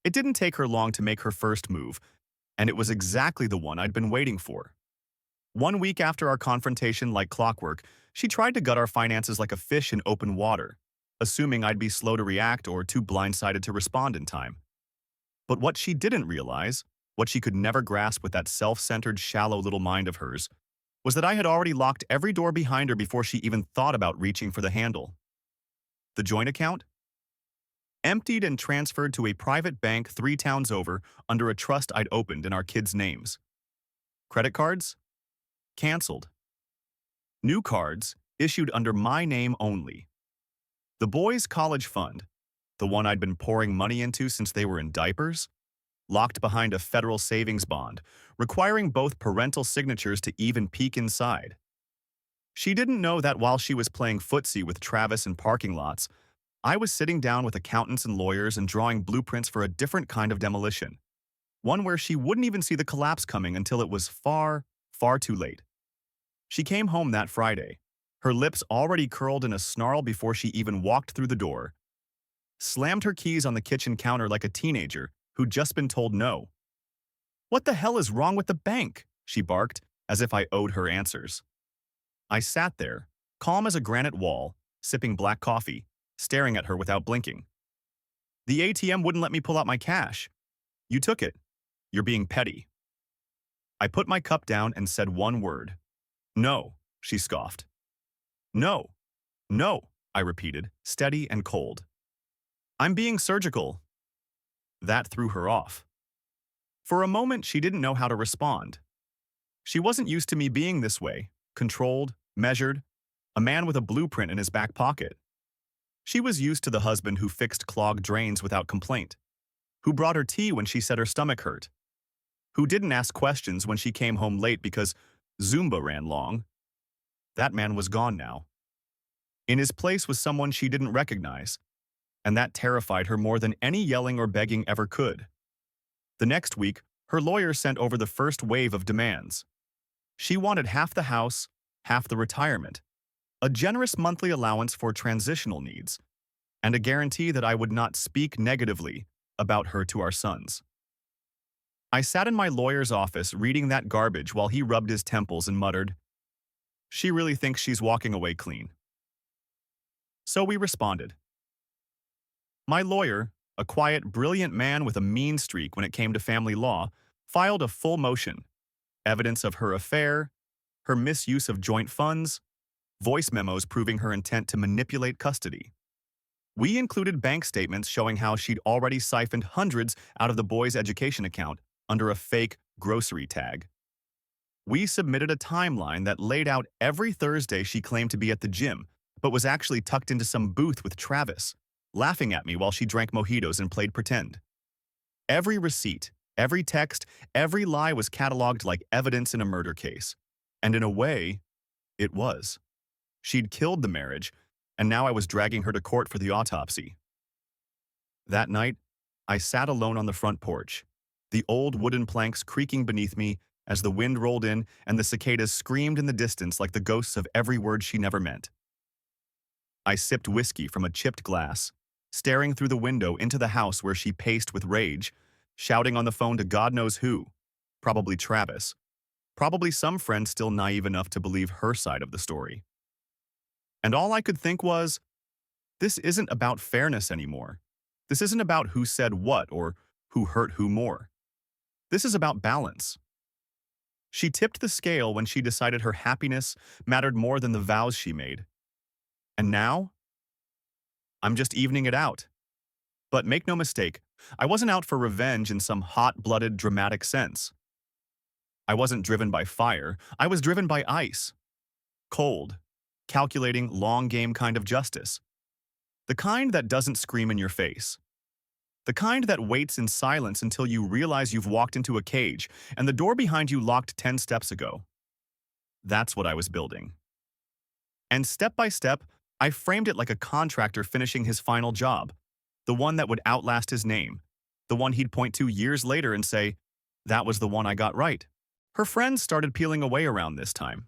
It didn't take her long to make her first move, and it was exactly the one I'd been waiting for. 1 week after our confrontation, like clockwork, she tried to gut our finances like a fish in open water, assuming I'd be slow to react or too blindsided to respond in time. But what she didn't realize, what she could never grasp with that self-centered, shallow little mind of hers, was that I had already locked every door behind her before she even thought about reaching for the handle. The joint account? Emptied and transferred to a private bank 3 towns over under a trust I'd opened in our kids' names. Credit cards? Cancelled. New cards issued under my name only. The boys' college fund, the one I'd been pouring money into since they were in diapers, locked behind a federal savings bond, requiring both parental signatures to even peek inside. She didn't know that while she was playing footsie with Travis in parking lots, I was sitting down with accountants and lawyers and drawing blueprints for a different kind of demolition, one where she wouldn't even see the collapse coming until it was far, far too late. She came home that Friday, her lips already curled in a snarl before she even walked through the door, slammed her keys on the kitchen counter like a teenager who'd just been told no. "What the hell is wrong with the bank?" she barked, as if I owed her answers. I sat there, calm as a granite wall, sipping black coffee, staring at her without blinking. "The ATM wouldn't let me pull out my cash. You took it. You're being petty." I put my cup down and said one word. "No," she scoffed. "No. No," I repeated, steady and cold. "I'm being surgical." That threw her off. For a moment, she didn't know how to respond. She wasn't used to me being this way, controlled, measured, a man with a blueprint in his back pocket. She was used to the husband who fixed clogged drains without complaint, who brought her tea when she said her stomach hurt, who didn't ask questions when she came home late because Zumba ran long. That man was gone now. In his place was someone she didn't recognize, and that terrified her more than any yelling or begging ever could. The next week, her lawyer sent over the first wave of demands. She wanted half the house, half the retirement, a generous monthly allowance for transitional needs, and a guarantee that I would not speak negatively about her to our sons. I sat in my lawyer's office reading that garbage while he rubbed his temples and muttered, "She really thinks she's walking away clean." So we responded. My lawyer, a quiet, brilliant man with a mean streak when it came to family law, filed a full motion, evidence of her affair, her misuse of joint funds, voice memos proving her intent to manipulate custody. We included bank statements showing how she'd already siphoned hundreds out of the boys' education account under a fake grocery tag. We submitted a timeline that laid out every Thursday she claimed to be at the gym, but was actually tucked into some booth with Travis, laughing at me while she drank mojitos and played pretend. Every receipt, every text, every lie was cataloged like evidence in a murder case. And in a way, it was. She'd killed the marriage, and now I was dragging her to court for the autopsy. That night, I sat alone on the front porch, the old wooden planks creaking beneath me as the wind rolled in and the cicadas screamed in the distance like the ghosts of every word she never meant. I sipped whiskey from a chipped glass, staring through the window into the house where she paced with rage, shouting on the phone to God knows who, probably Travis, probably some friend still naive enough to believe her side of the story. And all I could think was, this isn't about fairness anymore. This isn't about who said what or who hurt who more. This is about balance. She tipped the scale when she decided her happiness mattered more than the vows she made. And now, I'm just evening it out. But make no mistake, I wasn't out for revenge in some hot-blooded, dramatic sense. I wasn't driven by fire, I was driven by ice. Cold, calculating, long-game kind of justice. The kind that doesn't scream in your face. The kind that waits in silence until you realize you've walked into a cage and the door behind you locked 10 steps ago. That's what I was building. And step by step, I framed it like a contractor finishing his final job, the one that would outlast his name, the one he'd point to years later and say, "That was the one I got right." Her friends started peeling away around this time.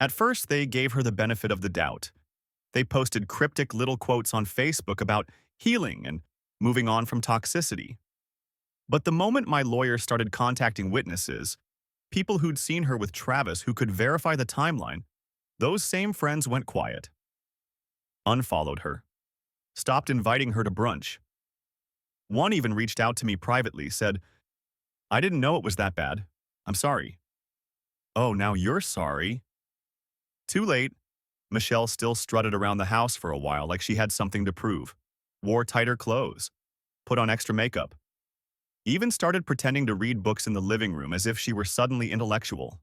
At first, they gave her the benefit of the doubt. They posted cryptic little quotes on Facebook about healing and moving on from toxicity, But the moment my lawyer started contacting witnesses, people who'd seen her with Travis who could verify the timeline, those same friends went quiet, unfollowed her, stopped inviting her to brunch. One even reached out to me privately, said, "I didn't know it was that bad. I'm sorry." "Oh, now you're sorry." Too late. Michelle still strutted around the house for a while like she had something to prove, wore tighter clothes, put on extra makeup, even started pretending to read books in the living room as if she were suddenly intellectual.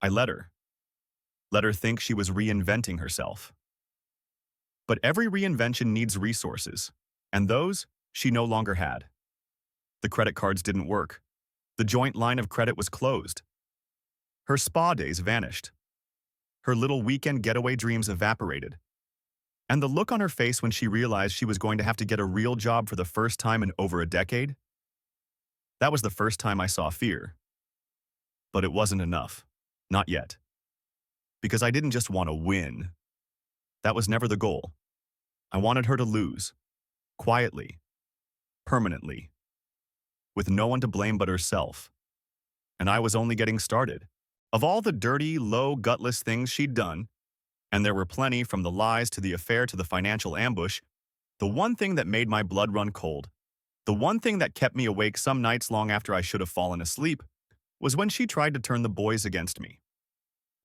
I let her think she was reinventing herself. But every reinvention needs resources, and those she no longer had. The credit cards didn't work. The joint line of credit was closed. Her spa days vanished. Her little weekend getaway dreams evaporated. And the look on her face when she realized she was going to have to get a real job for the first time in over a decade? That was the first time I saw fear. But it wasn't enough. Not yet. Because I didn't just want to win. That was never the goal. I wanted her to lose. Quietly. Permanently. With no one to blame but herself. And I was only getting started. Of all the dirty, low, gutless things she'd done, and there were plenty from the lies to the affair to the financial ambush, the one thing that made my blood run cold, the one thing that kept me awake some nights long after I should have fallen asleep, was when she tried to turn the boys against me.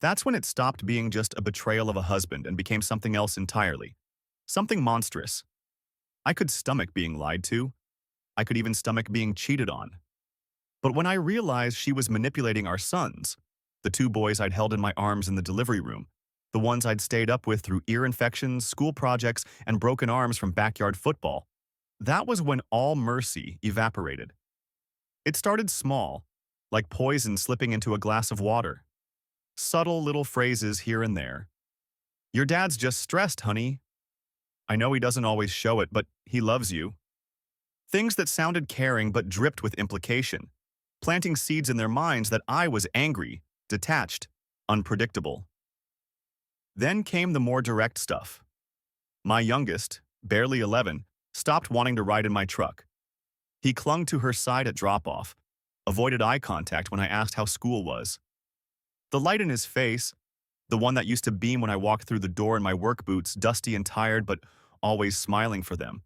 That's when it stopped being just a betrayal of a husband and became something else entirely. Something monstrous. I could stomach being lied to. I could even stomach being cheated on. But when I realized she was manipulating our sons, the two boys I'd held in my arms in the delivery room, the ones I'd stayed up with through ear infections, school projects, and broken arms from backyard football, that was when all mercy evaporated. It started small, like poison slipping into a glass of water. Subtle little phrases here and there. "Your dad's just stressed, honey. I know he doesn't always show it, but he loves you." Things that sounded caring but dripped with implication, planting seeds in their minds that I was angry, detached, unpredictable. Then came the more direct stuff. My youngest, barely 11, stopped wanting to ride in my truck. He clung to her side at drop-off, avoided eye contact when I asked how school was. The light in his face, the one that used to beam when I walked through the door in my work boots, dusty and tired but always smiling for them,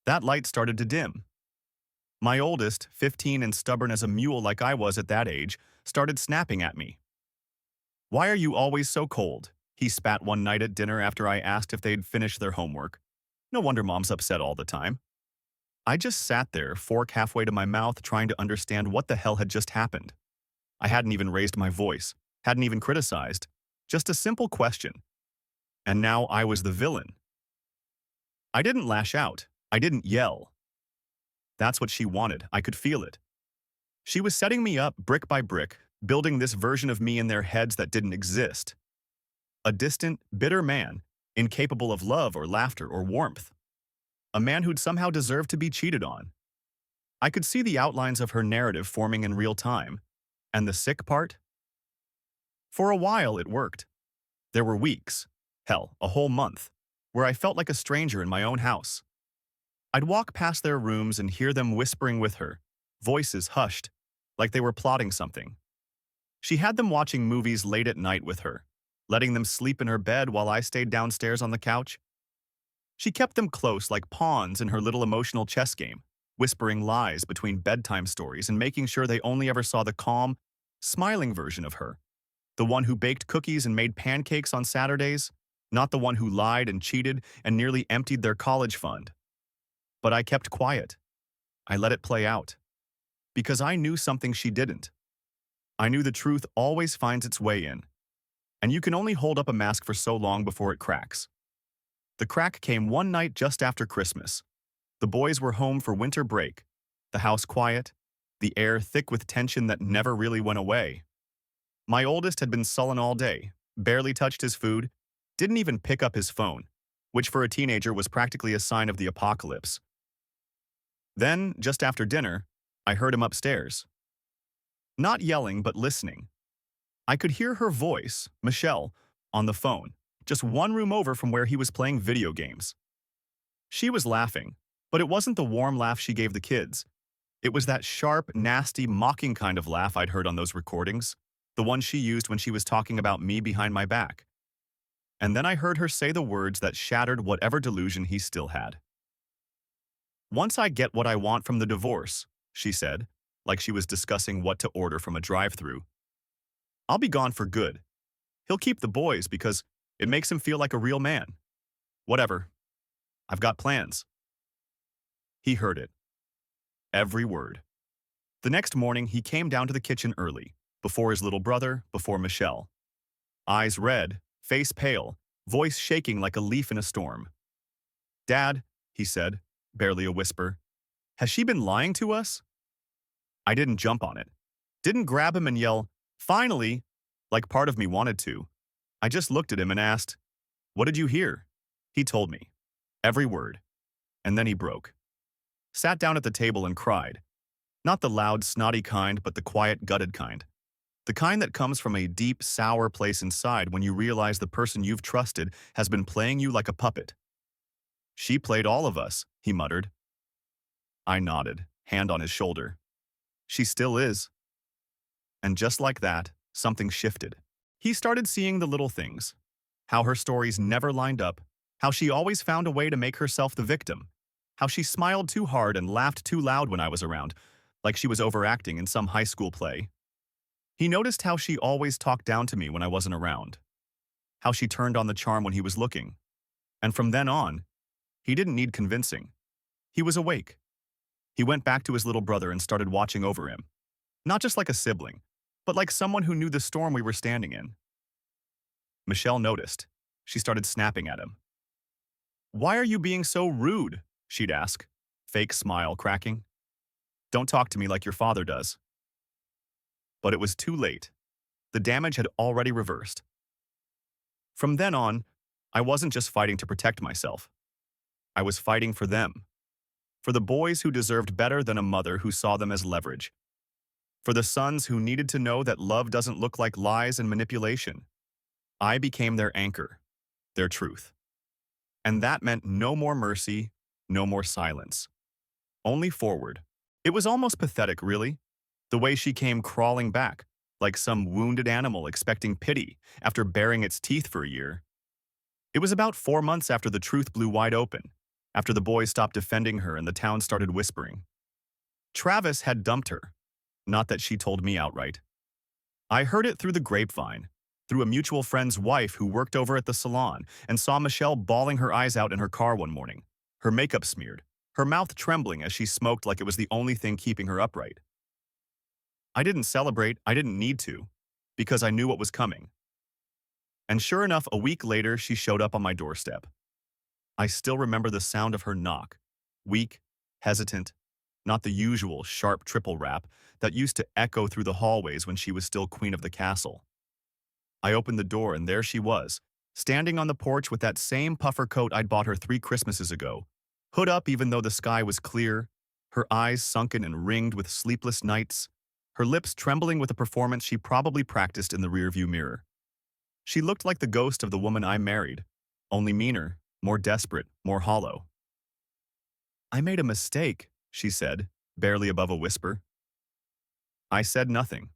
that light started to dim. My oldest, 15 and stubborn as a mule like I was at that age, started snapping at me. "Why are you always so cold?" he spat one night at dinner after I asked if they'd finished their homework. No wonder mom's upset all the time. I just sat there, fork halfway to my mouth, trying to understand what the hell had just happened. I hadn't even raised my voice, hadn't even criticized, just a simple question. And now I was the villain. I didn't lash out. I didn't yell. That's what she wanted. I could feel it. She was setting me up brick by brick, building this version of me in their heads that didn't exist. A distant, bitter man, incapable of love or laughter or warmth. A man who'd somehow deserved to be cheated on. I could see the outlines of her narrative forming in real time. And the sick part? For a while, it worked. There were weeks, hell, a whole month, where I felt like a stranger in my own house. I'd walk past their rooms and hear them whispering with her, voices hushed, like they were plotting something. She had them watching movies late at night with her, letting them sleep in her bed while I stayed downstairs on the couch. She kept them close like pawns in her little emotional chess game, whispering lies between bedtime stories and making sure they only ever saw the calm, smiling version of her, the one who baked cookies and made pancakes on Saturdays, not the one who lied and cheated and nearly emptied their college fund. But I kept quiet. I let it play out. Because I knew something she didn't. I knew the truth always finds its way in. And you can only hold up a mask for so long before it cracks. The crack came one night just after Christmas. The boys were home for winter break, the house quiet, the air thick with tension that never really went away. My oldest had been sullen all day, barely touched his food, didn't even pick up his phone, which for a teenager was practically a sign of the apocalypse. Then, just after dinner, I heard him upstairs. Not yelling, but listening. I could hear her voice, Michelle, on the phone, just one room over from where he was playing video games. She was laughing, but it wasn't the warm laugh she gave the kids. It was that sharp, nasty, mocking kind of laugh I'd heard on those recordings, the one she used when she was talking about me behind my back. And then I heard her say the words that shattered whatever delusion he still had. "Once I get what I want from the divorce," she said, like she was discussing what to order from a drive-thru, "I'll be gone for good. He'll keep the boys because it makes him feel like a real man. Whatever. I've got plans." He heard it. Every word. The next morning, he came down to the kitchen early, before his little brother, before Michelle. Eyes red, face pale, voice shaking like a leaf in a storm. "Dad," he said, barely a whisper, "has she been lying to us?" I didn't jump on it. Didn't grab him and yell, "Finally!" like part of me wanted to. I just looked at him and asked, "What did you hear?" He told me. Every word. And then he broke. Sat down at the table and cried. Not the loud, snotty kind, but the quiet, gutted kind. The kind that comes from a deep, sour place inside when you realize the person you've trusted has been playing you like a puppet. "She played all of us," he muttered. I nodded, hand on his shoulder. "She still is." And just like that, something shifted. He started seeing the little things. How her stories never lined up. How she always found a way to make herself the victim. How she smiled too hard and laughed too loud when I was around, like she was overacting in some high school play. He noticed how she always talked down to me when I wasn't around. How she turned on the charm when he was looking. And from then on, he didn't need convincing. He was awake. He went back to his little brother and started watching over him. Not just like a sibling, but like someone who knew the storm we were standing in. Michelle noticed. She started snapping at him. "Why are you being so rude?" she'd ask, fake smile cracking. "Don't talk to me like your father does." But it was too late. The damage had already reversed. From then on, I wasn't just fighting to protect myself. I was fighting for them. For the boys who deserved better than a mother who saw them as leverage. For the sons who needed to know that love doesn't look like lies and manipulation. I became their anchor, their truth. And that meant no more mercy, no more silence. Only forward. It was almost pathetic, really, the way she came crawling back, like some wounded animal expecting pity after baring its teeth for a year. It was about 4 months after the truth blew wide open, after the boys stopped defending her and the town started whispering. Travis had dumped her. Not that she told me outright. I heard it through the grapevine, through a mutual friend's wife who worked over at the salon and saw Michelle bawling her eyes out in her car one morning, her makeup smeared, her mouth trembling as she smoked like it was the only thing keeping her upright. I didn't celebrate, I didn't need to, because I knew what was coming. And sure enough, a week later, she showed up on my doorstep. I still remember the sound of her knock, weak, hesitant, not the usual sharp triple rap that used to echo through the hallways when she was still queen of the castle. I opened the door and there she was, standing on the porch with that same puffer coat I'd bought her 3 Christmases ago, hood up even though the sky was clear, her eyes sunken and ringed with sleepless nights, her lips trembling with a performance she probably practiced in the rearview mirror. She looked like the ghost of the woman I married, only meaner, more desperate, more hollow. "I made a mistake," she said, barely above a whisper. I said nothing.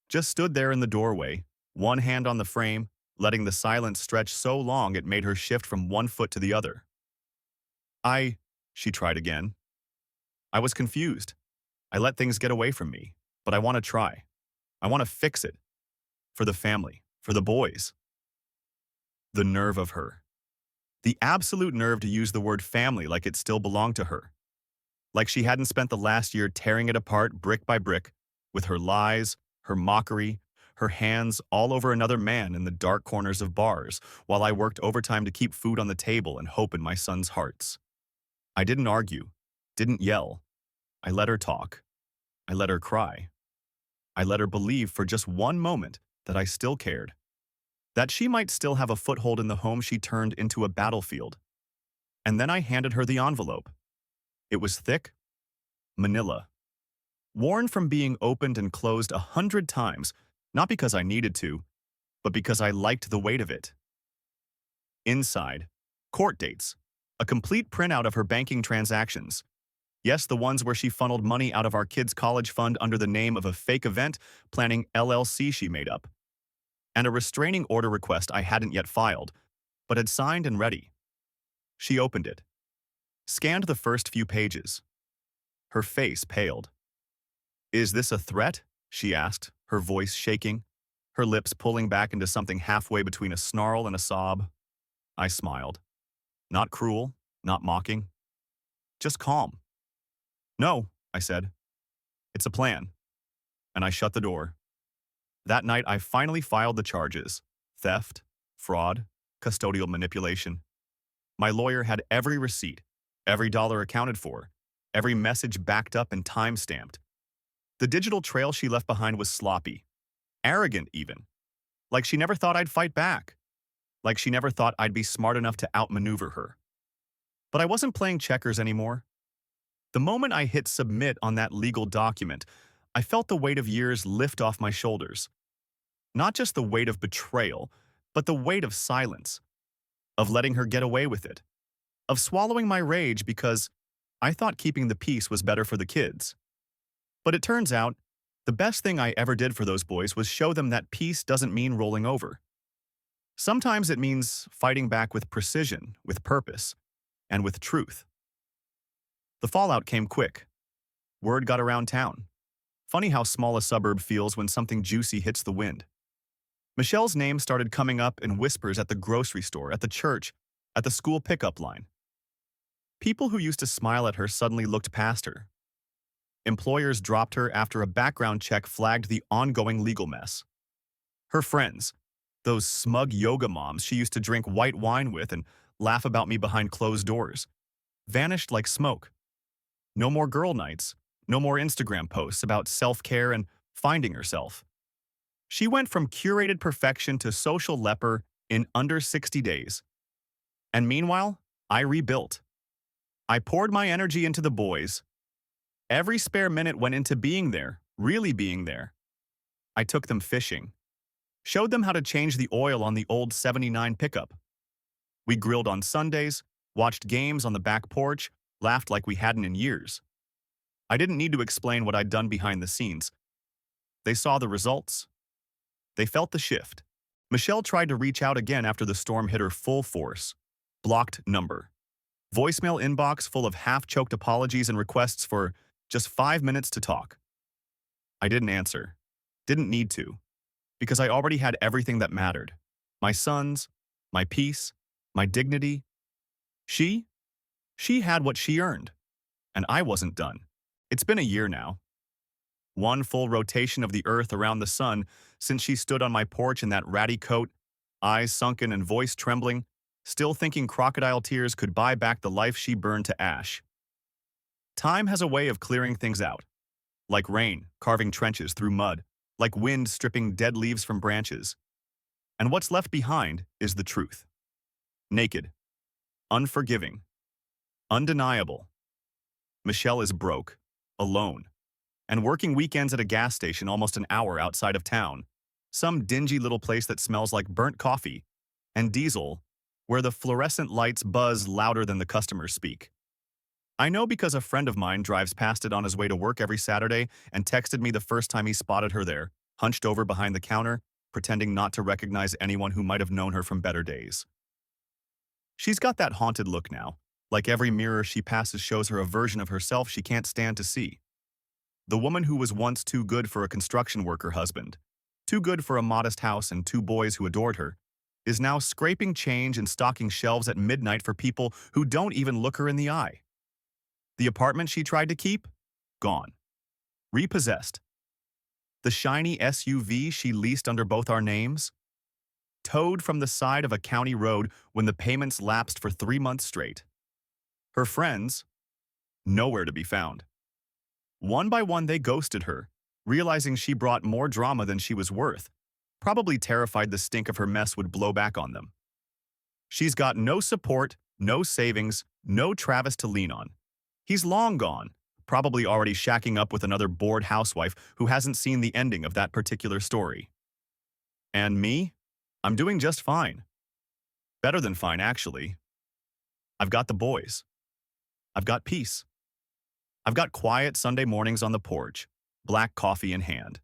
Just stood there in the doorway, one hand on the frame, letting the silence stretch so long it made her shift from one foot to the other. She tried again. I was confused. I let things get away from me, but I want to try. I want to fix it. For the family, for the boys. The nerve of her. The absolute nerve to use the word family like it still belonged to her. Like she hadn't spent the last year tearing it apart brick by brick, with her lies, her mockery, her hands all over another man in the dark corners of bars, while I worked overtime to keep food on the table and hope in my sons' hearts. I didn't argue, didn't yell. I let her talk. I let her cry. I let her believe for just one moment that I still cared. That she might still have a foothold in the home she turned into a battlefield. And then I handed her the envelope. It was thick, manila. Worn from being opened and closed 100 times, not because I needed to, but because I liked the weight of it. Inside, court dates, a complete printout of her banking transactions, Yes, the ones where she funneled money out of our kids' college fund under the name of a fake event planning LLC she made up, and a restraining order request I hadn't yet filed, but had signed and ready. She opened it, scanned the first few pages. Her face paled. "Is this a threat?" she asked, her voice shaking, her lips pulling back into something halfway between a snarl and a sob. I smiled. Not cruel, not mocking, just calm. "No," I said. "It's a plan." And I shut the door. That night, I finally filed the charges: theft, fraud, custodial manipulation. My lawyer had every receipt, every dollar accounted for, every message backed up and time-stamped. The digital trail she left behind was sloppy, arrogant even, like she never thought I'd fight back, like she never thought I'd be smart enough to outmaneuver her. But I wasn't playing checkers anymore. The moment I hit submit on that legal document, I felt the weight of years lift off my shoulders. Not just the weight of betrayal, but the weight of silence, of letting her get away with it, of swallowing my rage because I thought keeping the peace was better for the kids. But it turns out, the best thing I ever did for those boys was show them that peace doesn't mean rolling over. Sometimes it means fighting back with precision, with purpose, and with truth. The fallout came quick. Word got around town. Funny how small a suburb feels when something juicy hits the wind. Michelle's name started coming up in whispers at the grocery store, at the church, at the school pickup line. People who used to smile at her suddenly looked past her. Employers dropped her after a background check flagged the ongoing legal mess. Her friends, those smug yoga moms she used to drink white wine with and laugh about me behind closed doors, vanished like smoke. No more girl nights, no more Instagram posts about self-care and finding herself. She went from curated perfection to social leper in under 60 days. And meanwhile, I rebuilt. I poured my energy into the boys. Every spare minute went into being there, really being there. I took them fishing. Showed them how to change the oil on the old '79 pickup. We grilled on Sundays, watched games on the back porch, laughed like we hadn't in years. I didn't need to explain what I'd done behind the scenes. They saw the results. They felt the shift. Michelle tried to reach out again after the storm hit her full force. Blocked number. Voicemail inbox full of half-choked apologies and requests for just 5 minutes to talk. I didn't answer. Didn't need to. Because I already had everything that mattered. My sons, my peace, my dignity. She had what she earned. And I wasn't done. It's been a year now. One full rotation of the earth around the sun since she stood on my porch in that ratty coat, eyes sunken and voice trembling, still thinking crocodile tears could buy back the life she burned to ash. Time has a way of clearing things out. Like rain, carving trenches through mud, like wind stripping dead leaves from branches. And what's left behind is the truth. Naked, unforgiving, undeniable. Michelle is broke, alone, and working weekends at a gas station almost an hour outside of town, some dingy little place that smells like burnt coffee, and diesel, where the fluorescent lights buzz louder than the customers speak. I know because a friend of mine drives past it on his way to work every Saturday and texted me the first time he spotted her there, hunched over behind the counter, pretending not to recognize anyone who might have known her from better days. She's got that haunted look now, like every mirror she passes shows her a version of herself she can't stand to see. The woman who was once too good for a construction worker husband, too good for a modest house and 2 boys who adored her, is now scraping change and stocking shelves at midnight for people who don't even look her in the eye. The apartment she tried to keep? Gone. Repossessed. The shiny SUV she leased under both our names? Towed from the side of a county road when the payments lapsed for 3 months straight. Her friends? Nowhere to be found. One by one they ghosted her, realizing she brought more drama than she was worth, probably terrified the stink of her mess would blow back on them. She's got no support, no savings, no Travis to lean on. He's long gone, probably already shacking up with another bored housewife who hasn't seen the ending of that particular story. And me? I'm doing just fine. Better than fine, actually. I've got the boys. I've got peace. I've got quiet Sunday mornings on the porch, black coffee in hand,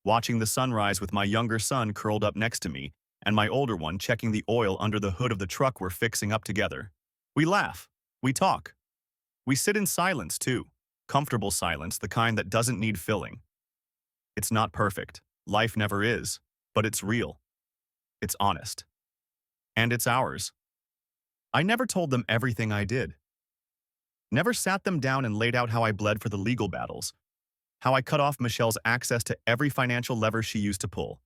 watching the sunrise with my younger son curled up next to me and my older one checking the oil under the hood of the truck we're fixing up together. We laugh. We talk. We sit in silence, too. Comfortable silence, the kind that doesn't need filling. It's not perfect. Life never is. But it's real. It's honest. And it's ours. I never told them everything I did. Never sat them down and laid out how I bled for the legal battles, how I cut off Michelle's access to every financial lever she used to pull,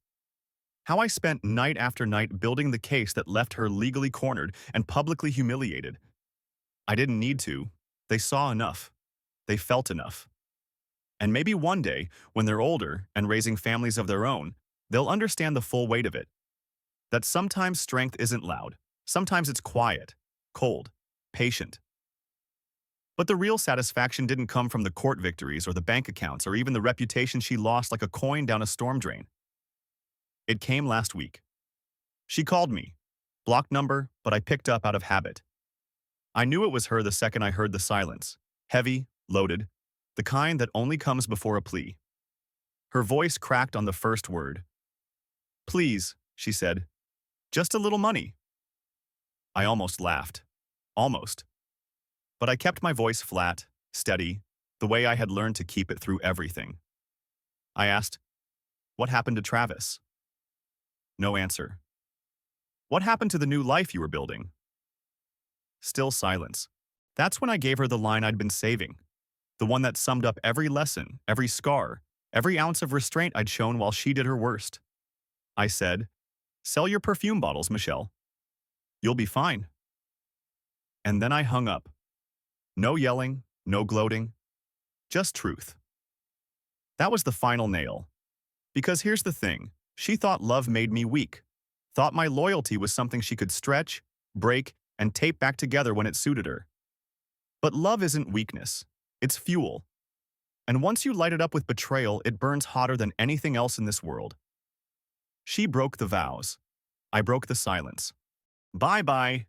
how I spent night after night building the case that left her legally cornered and publicly humiliated. I didn't need to. They saw enough. They felt enough. And maybe one day, when they're older and raising families of their own, they'll understand the full weight of it. That sometimes strength isn't loud. Sometimes it's quiet, cold, patient. But the real satisfaction didn't come from the court victories or the bank accounts or even the reputation she lost like a coin down a storm drain. It came last week. She called me. Blocked number, but I picked up out of habit. I knew it was her the second I heard the silence. Heavy, loaded, the kind that only comes before a plea. Her voice cracked on the first word. "Please," she said. "Just a little money." I almost laughed. Almost. But I kept my voice flat, steady, the way I had learned to keep it through everything. I asked, "What happened to Travis?" No answer. "What happened to the new life you were building?" Still silence. That's when I gave her the line I'd been saving. The one that summed up every lesson, every scar, every ounce of restraint I'd shown while she did her worst. I said, "Sell your perfume bottles, Michelle. You'll be fine." And then I hung up. No yelling, no gloating, just truth. That was the final nail. Because here's the thing, she thought love made me weak, thought my loyalty was something she could stretch, break, and tape back together when it suited her. But love isn't weakness, it's fuel. And once you light it up with betrayal, it burns hotter than anything else in this world. She broke the vows. I broke the silence. Bye-bye.